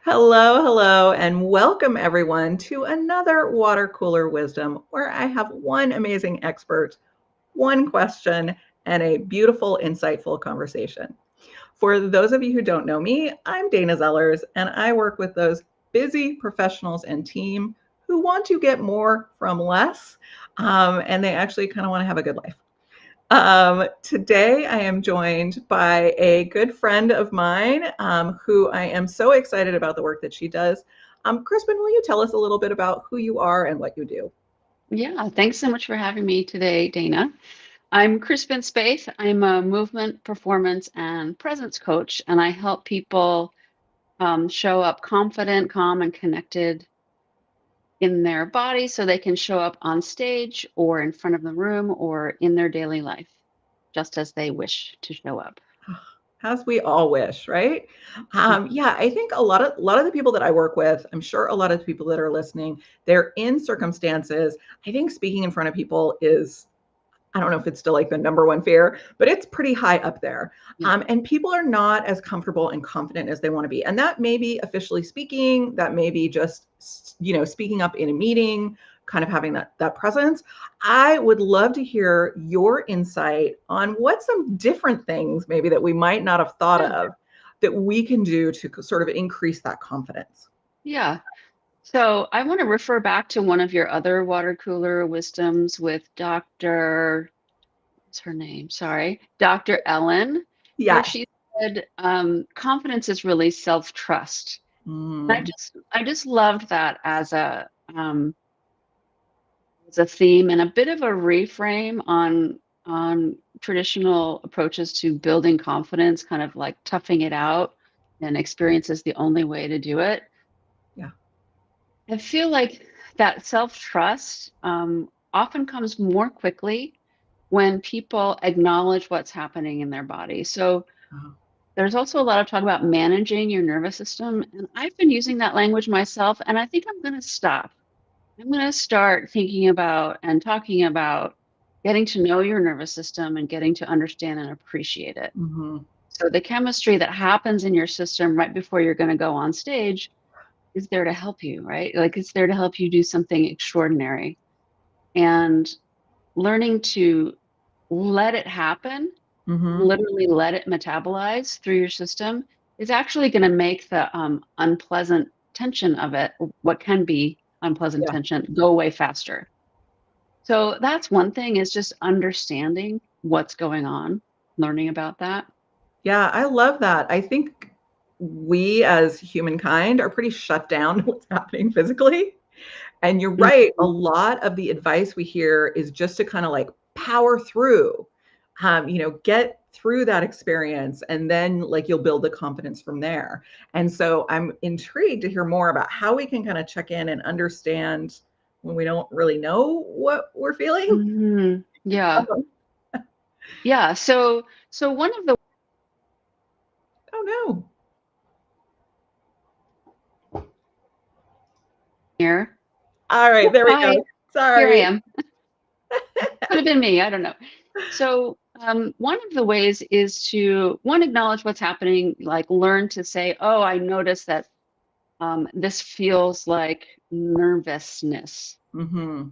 Hello, hello, and welcome everyone to another Water Cooler Wisdom, where I have one amazing expert, one question, and a beautiful, insightful conversation. For those of you who don't know me, I'm Dana Zellers, and I work with those busy professionals and team who want to get more from less, and they actually kind of want to have a good life. Today, I am joined by a good friend of mine who I am so excited about the work that she does. Crispin, will you tell us a little bit about who you are and what you do? Yeah, thanks so much for having me today, Dana. I'm Crispin Spaeth. I'm a movement, performance, and presence coach, and I help people show up confident, calm, and connected in their body so they can show up on stage or in front of the room or in their daily life, just as they wish to show up. As we all wish, right? Yeah, I think a lot of the people that I work with, I'm sure a lot of the people that are listening, they're in circumstances. I think speaking in front of people is, I don't know if it's still like the number one fear, but it's pretty high up there. Yeah. And people are not as comfortable and confident as they want to be. And that may be officially speaking, that may be just, speaking up in a meeting, kind of having that presence. I would love to hear your insight on what some different things maybe that we might not have thought Yeah. of that we can do to sort of increase that confidence. Yeah. So I want to refer back to one of your other water cooler wisdoms with what's her name? Sorry, Dr. Ellen, where Yes. she said confidence is really self-trust. And I Mm, just I just loved that as a theme and a bit of a reframe on traditional approaches to building confidence, kind of like toughing it out, and experience is the only way to do it. yeah. I feel like that self-trust often comes more quickly when people acknowledge what's happening in their body. So Uh, there's also a lot of talk about managing your nervous system. And I've been using that language myself, and I think I'm going to stop. I'm going to start thinking about and talking about getting to know your nervous system and getting to understand and appreciate it. mhm. So the chemistry that happens in your system right before you're going to go on stage is there to help you, right? Like it's there to help you do something extraordinary. And learning to let it happen, Mhm. literally let it metabolize through your system is actually going to make the unpleasant tension of it, what can be unpleasant Yeah. tension, go away faster. So that's one thing is just understanding what's going on, learning about that. Yeah, I love that. I think we as humankind are pretty shut down to what's happening physically. And you're right, a Mhm. lot of the advice we hear is just to kind of like power through, get through that experience, and then like you'll build the confidence from there. And so I'm intrigued to hear more about how we can kind of check in and understand when we don't really know what we're feeling. Yeah. Yeah. So one of the Oh no. here, All right, there we hi, go. here I Sorry. am. Could have been me. I don't know. So one of the ways is to one acknowledge what's happening, like learn to say, "Oh, I notice that this feels like nervousness," Hmm.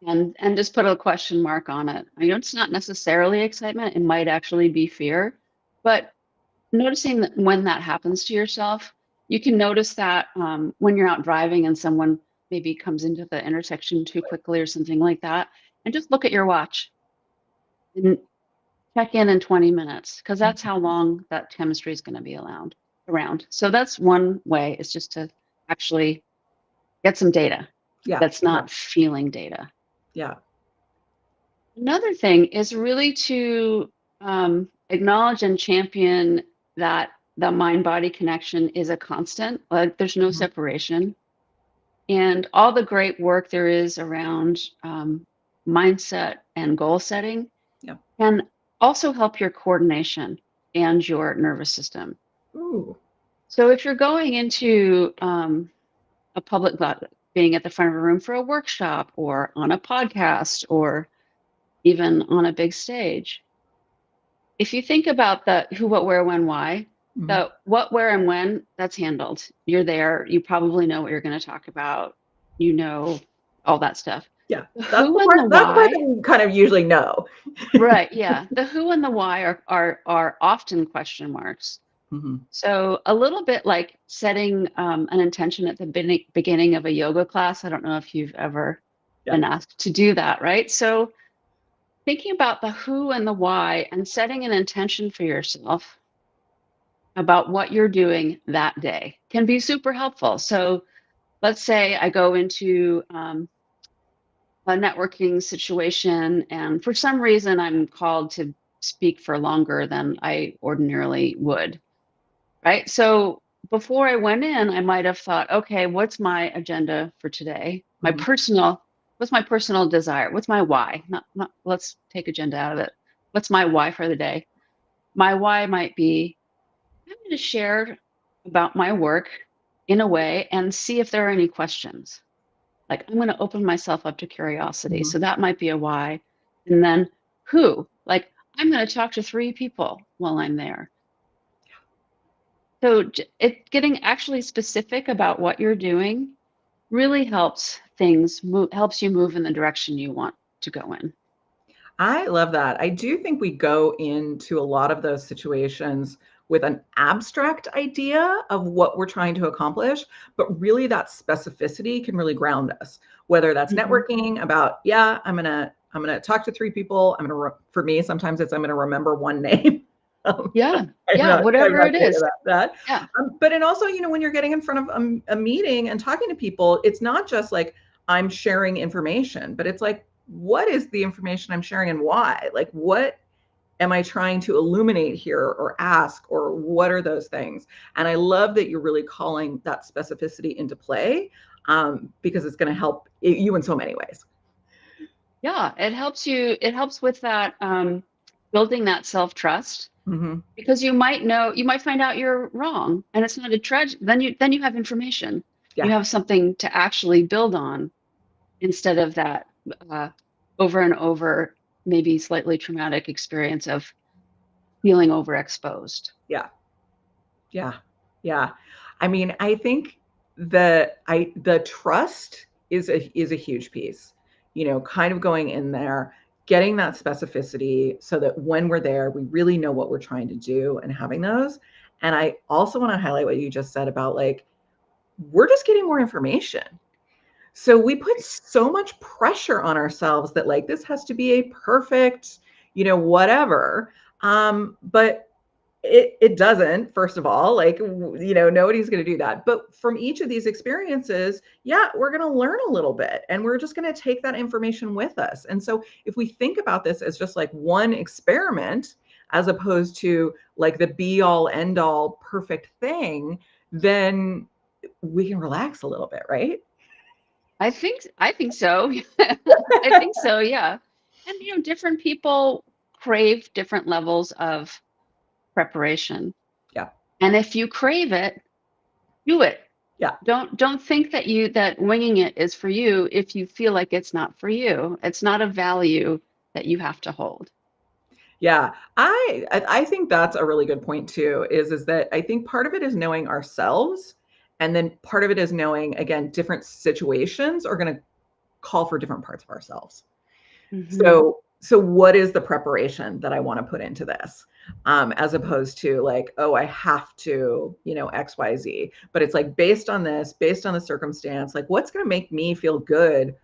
and just put a question mark on it. I know it's not necessarily excitement; it might actually be fear. But noticing that when that happens to yourself, you can notice that when you're out driving and someone maybe comes into the intersection too quickly or something like that, and just look at your watch and check in 20 minutes because that's how long that chemistry is going to be around. So that's one way is just to actually get some data Yeah. that's not feeling data. Yeah. Another thing is really to acknowledge and champion that the mind body connection is a constant, like there's no Mhm. separation. And all the great work there is around mindset and goal setting Yeah. can also help your coordination and your nervous system. Ooh. So if you're going into a being at the front of a room for a workshop or on a podcast or even on a big stage, if you think about the who, what, where, when, why, Mhm. The what, where, and when, that's handled. You're there. You probably know what you're going to talk about. You know all that stuff. Yeah, The that's who the and part the that's the part that why, we kind of usually know. right? Yeah, the who and the why are often question marks. Mhm. So a little bit like setting an intention at the beginning of a yoga class. I don't know if you've ever Yeah. been asked to do that, right? So thinking about the who and the why and setting an intention for yourself about what you're doing that day can be super helpful. So let's say I go into a networking situation and for some reason I'm called to speak for longer than I ordinarily would, right? So before I went in, I might have thought, okay, what's my agenda for today? Mhm. What's my personal desire? What's my why? Not let's take agenda out of it. What's my why for the day? My why might be I'm going to share about my work in a way and see if there are any questions. Like I'm going to open myself up to curiosity. Mhm. So that might be a why. And then who? Like I'm going to talk to 3 people while I'm there. So getting actually specific about what you're doing really helps things move, helps you move in the direction you want to go in. I love that. I do think we go into a lot of those situations with an abstract idea of what we're trying to accomplish, but really that specificity can really ground us. Whether that's Hmm. networking about, yeah, I'm gonna talk to 3 people. For me, sometimes it's I'm gonna remember one name. Um, Yeah. I'm Yeah. not I'm Whatever not it great is. about that. Yeah. But and also, when you're getting in front of a meeting and talking to people, it's not just like I'm sharing information, but it's like, what is the information I'm sharing and why? Like, what am I trying to illuminate here or ask, or what are those things? And I love that you're really calling that specificity into play, because it's going to help you in so many ways. Yeah. It helps with that, building that self-trust Mm-hmm. because you might find out you're wrong and it's not a tragedy. Then you have information. You Yeah. have something to actually build on instead of that uh, over and over, maybe slightly traumatic experience of feeling overexposed. Yeah. Yeah. Yeah. I mean, I think the trust is a huge piece. Kind of going in there, getting that specificity so that when we're there, we really know what we're trying to do and having those. And I also want to highlight what you just said about, like, we're just getting more information. So we put so much pressure on ourselves that, like, this has to be a perfect, whatever. But it doesn't, first of all, like, nobody's going to do that. But from each of these experiences, yeah, we're going to learn a little bit and we're just going to take that information with us. And so if we think about this as just like one experiment, as opposed to like the be all end all perfect thing, then we can relax a little bit, right? I think so. I think so, yeah. And different people crave different levels of preparation. Yeah. And if you crave it, do it. Yeah. Don't think that winging it is for you if you feel like it's not for you. It's not a value that you have to hold. Yeah, I think that's a really good point too. Is that I think part of it is knowing ourselves, and then part of it is knowing, again, different situations are going to call for different parts of ourselves. Hmm. So what is the preparation that I want to put into this? As opposed to like, oh, I have to, X, Y, Z. But it's like, based on this, based on the circumstance, like, what's going to make me feel good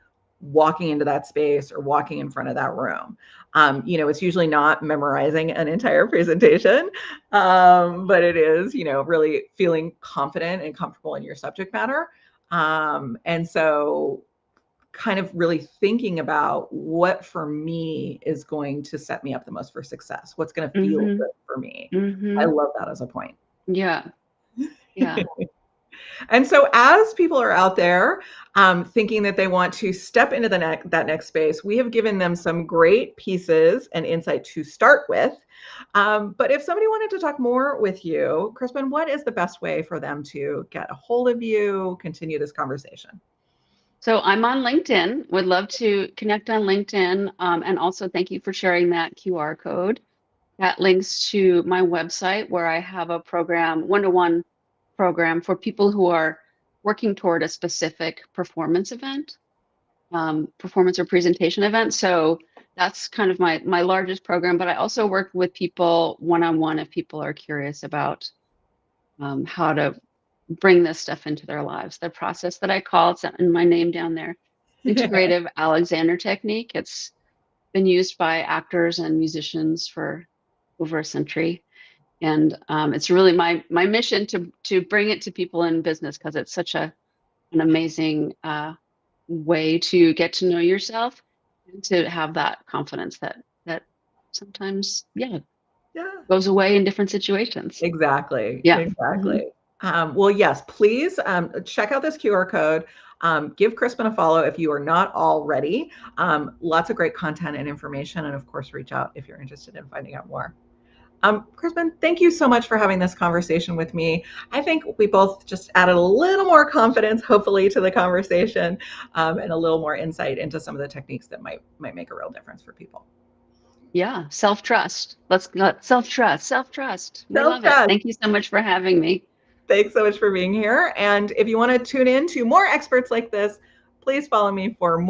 walking into that space or walking in front of that room? It's usually not memorizing an entire presentation, but it is, really feeling confident and comfortable in your subject matter. And so kind of really thinking about what for me is going to set me up the most for success, what's going to feel Hmm. good for me. I Hmm. love that as a point. Yeah. Yeah. And so, as people are out there, thinking that they want to step into that next space, we have given them some great pieces and insight to start with. But if somebody wanted to talk more with you, Crispin, what is the best way for them to get a hold of you, continue this conversation? So I'm on LinkedIn. Would love to connect on LinkedIn. And also thank you for sharing that QR code. That links to my website where I have a program, one-to-one program for people who are working toward a specific performance event, performance or presentation event. So that's kind of my largest program, but I also work with people one-on-one if people are curious about how to bring this stuff into their lives. The process that I call, it's in my name down there, Integrative Alexander Technique. It's been used by actors and musicians for over a century. And it's really my mission to bring it to people in business because it's such an amazing way to get to know yourself and to have that confidence that sometimes, yeah, Yeah. goes away in different situations. Exactly. Yeah. Mhm. Exactly. Well, yes, please check out this QR code. Give Crispin a follow if you are not already. Lots of great content and information. And of course, reach out if you're interested in finding out more. Crispin, thank you so much for having this conversation with me. I think we both just added a little more confidence, hopefully, to the conversation, and a little more insight into some of the techniques that might make a real difference for people. Yeah. Self-trust. Let's self-trust, self-trust. We love it. Self-trust. Thank you so much for having me. Thanks so much for being here. And if you want to tune in to more experts like this, please follow me for more.